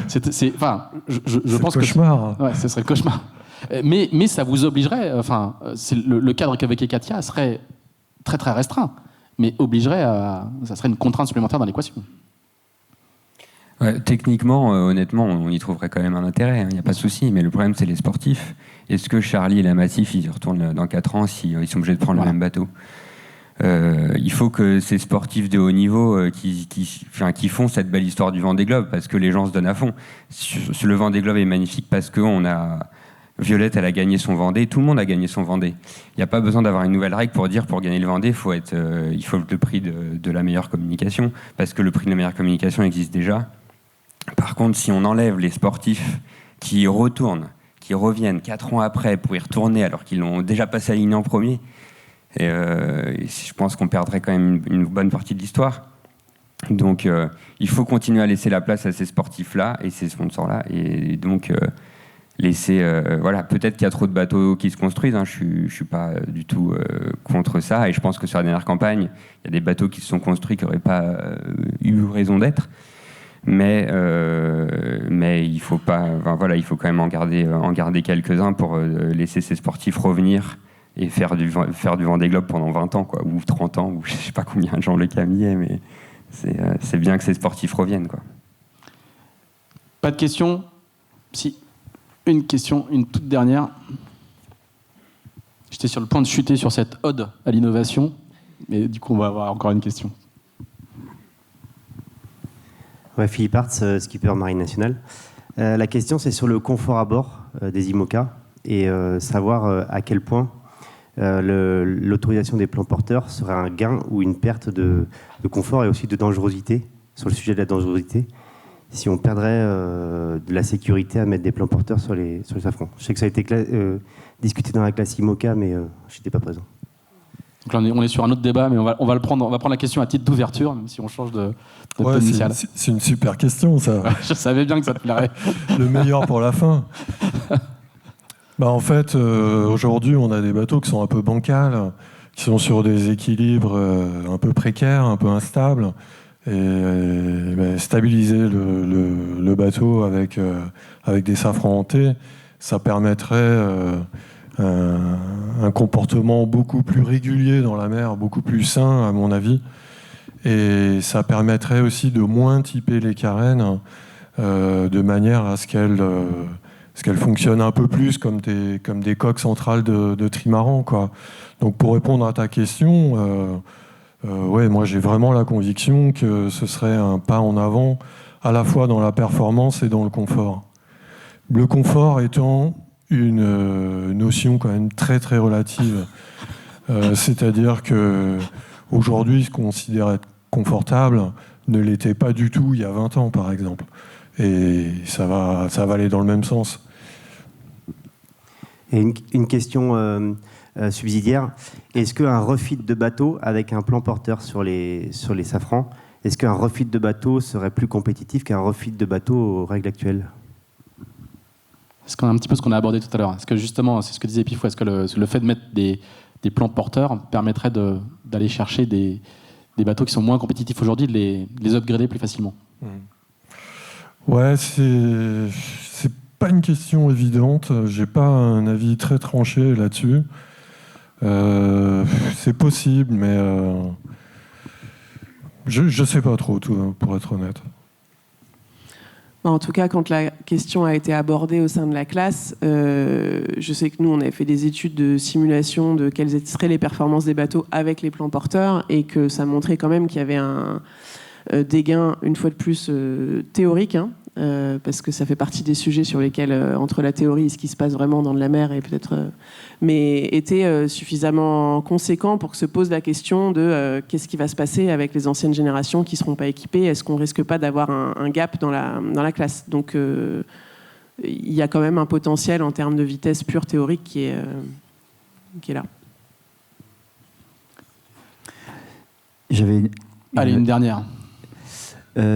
Je pense cauchemar. Ouais, ce serait le cauchemar. Mais ça vous obligerait. C'est le cadre qu'avec Katia serait très très restreint, mais obligerait ça serait une contrainte supplémentaire dans l'équation. Ouais, techniquement, honnêtement, on y trouverait quand même un intérêt, il n'y a pas de souci, mais le problème, c'est les sportifs. Est-ce que Charlie et la Massif, ils y retournent dans 4 ans s'ils sont obligés de prendre le même bateau? Il faut que ces sportifs de haut niveau qui font cette belle histoire du Vendée Globe, parce que les gens se donnent à fond. Le Vendée Globe est magnifique parce qu'on a... Violette, elle a gagné son Vendée, tout le monde a gagné son Vendée. Il n'y a pas besoin d'avoir une nouvelle règle pour dire pour gagner le Vendée, il faut le prix de la meilleure communication, parce que le prix de la meilleure communication existe déjà. Par contre, si on enlève les sportifs qui reviennent 4 ans après pour y retourner alors qu'ils l'ont déjà passé à la ligne en premier, je pense qu'on perdrait quand même une bonne partie de l'histoire. Donc il faut continuer à laisser la place à ces sportifs-là et ces sponsors-là. Et donc peut-être qu'il y a trop de bateaux qui se construisent, je ne suis pas du tout contre ça. Et je pense que sur la dernière campagne, il y a des bateaux qui se sont construits qui n'auraient pas eu raison d'être. Mais il faut pas, il faut quand même en garder quelques-uns pour laisser ces sportifs revenir et faire du Vendée Globe pendant 20 ans, quoi, ou 30 ans, ou je sais pas combien de gens le camier, mais c'est bien que ces sportifs reviennent, quoi. Pas de questions? Si. Une question, une toute dernière. J'étais sur le point de chuter sur cette ode à l'innovation, mais du coup, on va avoir encore une question. Ouais, Philippe Hartz, skipper Marine Nationale. La question, c'est sur le confort à bord des IMOCA et savoir à quel point l'autorisation des plans porteurs serait un gain ou une perte de confort et aussi de dangerosité, sur le sujet de la dangerosité, si on perdrait de la sécurité à mettre des plans porteurs sur les safrans. Je sais que ça a été discuté dans la classe IMOCA, mais je n'étais pas présent. Donc là, on est sur un autre débat, mais on va prendre la question à titre d'ouverture, même si on change de thème initial. C'est une super question, ça. Je savais bien que ça te plairait. Le meilleur pour la fin. En fait, aujourd'hui, on a des bateaux qui sont un peu bancals, qui sont sur des équilibres un peu précaires, un peu instables. Et stabiliser le bateau avec des safrans hantés, ça permettrait un comportement beaucoup plus régulier dans la mer, beaucoup plus sain, à mon avis. Et ça permettrait aussi de moins typer les carènes de manière à ce qu'elles fonctionnent un peu plus comme des coques centrales de trimaran, quoi. Donc pour répondre à ta question, moi j'ai vraiment la conviction que ce serait un pas en avant à la fois dans la performance et dans le confort. Le confort étant une notion quand même très très relative. C'est-à-dire que aujourd'hui, ce qu'on considère être confortable ne l'était pas du tout il y a 20 ans, par exemple. Et ça va aller dans le même sens. Et une question subsidiaire. Est-ce qu'un refit de bateau avec un plan porteur sur les safrans, est-ce qu'un refit de bateau serait plus compétitif qu'un refit de bateau aux règles actuelles? C'est un petit peu ce qu'on a abordé tout à l'heure. Est-ce que justement, c'est ce que disait Pifou, est-ce que le fait de mettre des plans porteurs permettrait d'aller chercher des bateaux qui sont moins compétitifs aujourd'hui, de les upgrader plus facilement? Ouais, c'est pas une question évidente. J'ai pas un avis très tranché là-dessus. C'est possible, mais je sais pas trop, pour être honnête. En tout cas, quand la question a été abordée au sein de la classe, je sais que nous, on avait fait des études de simulation de quelles seraient les performances des bateaux avec les plans porteurs et que ça montrait quand même qu'il y avait des gains, une fois de plus, théoriques, parce que ça fait partie des sujets sur lesquels, entre la théorie et ce qui se passe vraiment dans de la mer, et peut-être, mais était suffisamment conséquent pour que se pose la question de qu'est-ce qui va se passer avec les anciennes générations qui ne seront pas équipées. Est-ce qu'on ne risque pas d'avoir un gap dans la classe? Donc il y a quand même un potentiel en termes de vitesse pure théorique qui est là. Allez, une dernière.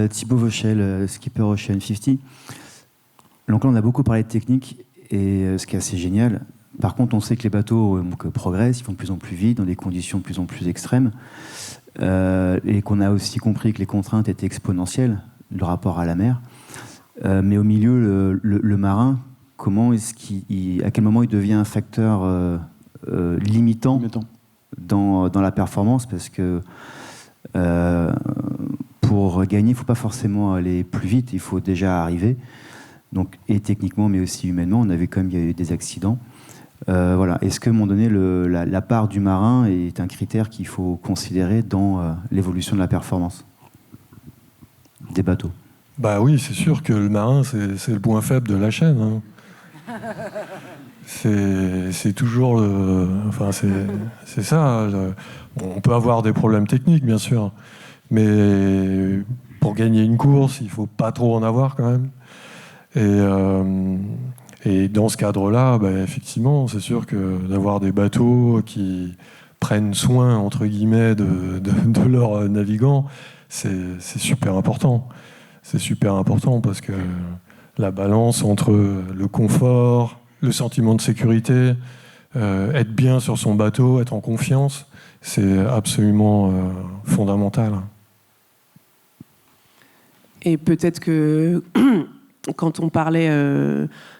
Thibaut Vauchel, skipper Ocean 50. Donc là, on a beaucoup parlé de technique, et ce qui est assez génial. Par contre, on sait que les bateaux progressent, ils vont de plus en plus vite, dans des conditions de plus en plus extrêmes, et qu'on a aussi compris que les contraintes étaient exponentielles, le rapport à la mer. Mais au milieu, le marin, à quel moment il devient un facteur limitant dans la performance? Parce que pour gagner, il ne faut pas forcément aller plus vite, il faut déjà arriver. Donc, et techniquement, mais aussi humainement, il y a eu des accidents. Voilà. Est-ce qu'à un moment donné, la part du marin est un critère qu'il faut considérer dans l'évolution de la performance des bateaux? Bah oui, c'est sûr que le marin, c'est le point faible de la chaîne. Hein. C'est toujours... Enfin, c'est ça. Bon, on peut avoir des problèmes techniques, bien sûr. Mais pour gagner une course, il ne faut pas trop en avoir quand même. Et dans ce cadre-là, bah, effectivement, c'est sûr que d'avoir des bateaux qui prennent soin, entre guillemets, de leurs navigants, c'est super important. C'est super important parce que la balance entre le confort, le sentiment de sécurité, être bien sur son bateau, être en confiance, c'est absolument fondamental. Et peut-être que quand on parlait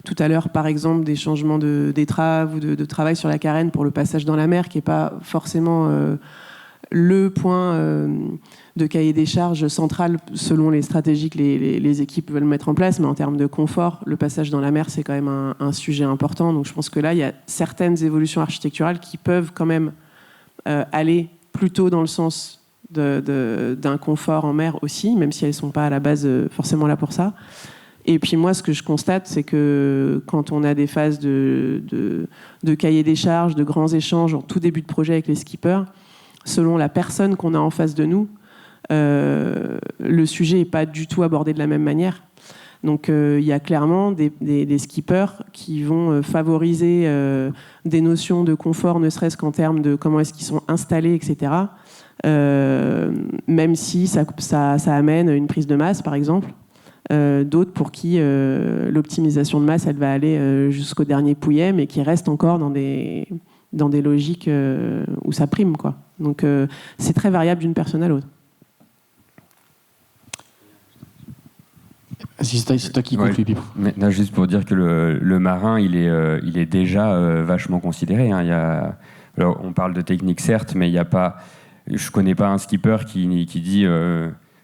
tout à l'heure, par exemple, des changements d'étrave ou de travail sur la carène pour le passage dans la mer, qui n'est pas forcément le point de cahier des charges central selon les stratégies que les équipes veulent mettre en place, mais en termes de confort, le passage dans la mer, c'est quand même un sujet important. Donc je pense que là, il y a certaines évolutions architecturales qui peuvent quand même aller plutôt dans le sens d'un confort en mer aussi, même si elles ne sont pas à la base forcément là pour ça. Et puis moi, ce que je constate, c'est que quand on a des phases de cahier des charges, de grands échanges en tout début de projet avec les skippers, selon la personne qu'on a en face de nous, le sujet n'est pas du tout abordé de la même manière. Donc il y a clairement des skippers qui vont favoriser des notions de confort, ne serait-ce qu'en termes de comment est-ce qu'ils sont installés, etc. Même si ça amène une prise de masse, par exemple. D'autres pour qui l'optimisation de masse, elle va aller jusqu'au dernier pouillet, mais qui restent encore dans des logiques où ça prime, quoi. Donc c'est très variable d'une personne à l'autre. C'est toi qui conclue, Pipou. Maintenant, juste pour dire que le marin, il est déjà vachement considéré. Hein. Alors, on parle de technique, certes, mais il n'y a pas... Je ne connais pas un skipper qui dit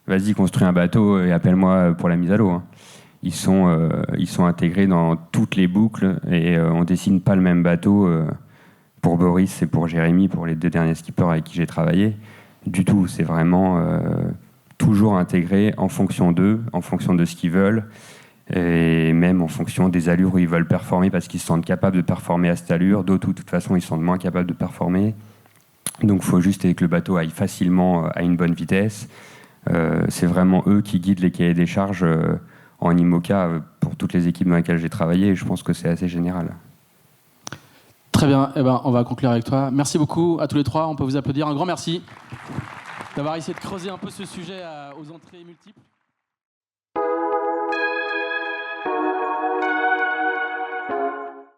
vas-y, construis un bateau et appelle-moi pour la mise à l'eau. Hein. Ils sont intégrés dans toutes les boucles et on ne dessine pas le même bateau pour Boris et pour Jérémy, pour les 2 derniers skippers avec qui j'ai travaillé. Du tout, c'est vraiment toujours intégré en fonction d'eux, en fonction de ce qu'ils veulent et même en fonction des allures où ils veulent performer parce qu'ils se sentent capables de performer à cette allure. D'autres, de toute façon, ils sont moins capables de performer. Donc il faut juste que le bateau aille facilement à une bonne vitesse. C'est vraiment eux qui guident les cahiers des charges en IMOCA pour toutes les équipes dans lesquelles j'ai travaillé et je pense que c'est assez général. Très bien, on va conclure avec toi. Merci beaucoup à tous les 3, on peut vous applaudir. Un grand merci d'avoir essayé de creuser un peu ce sujet aux entrées multiples.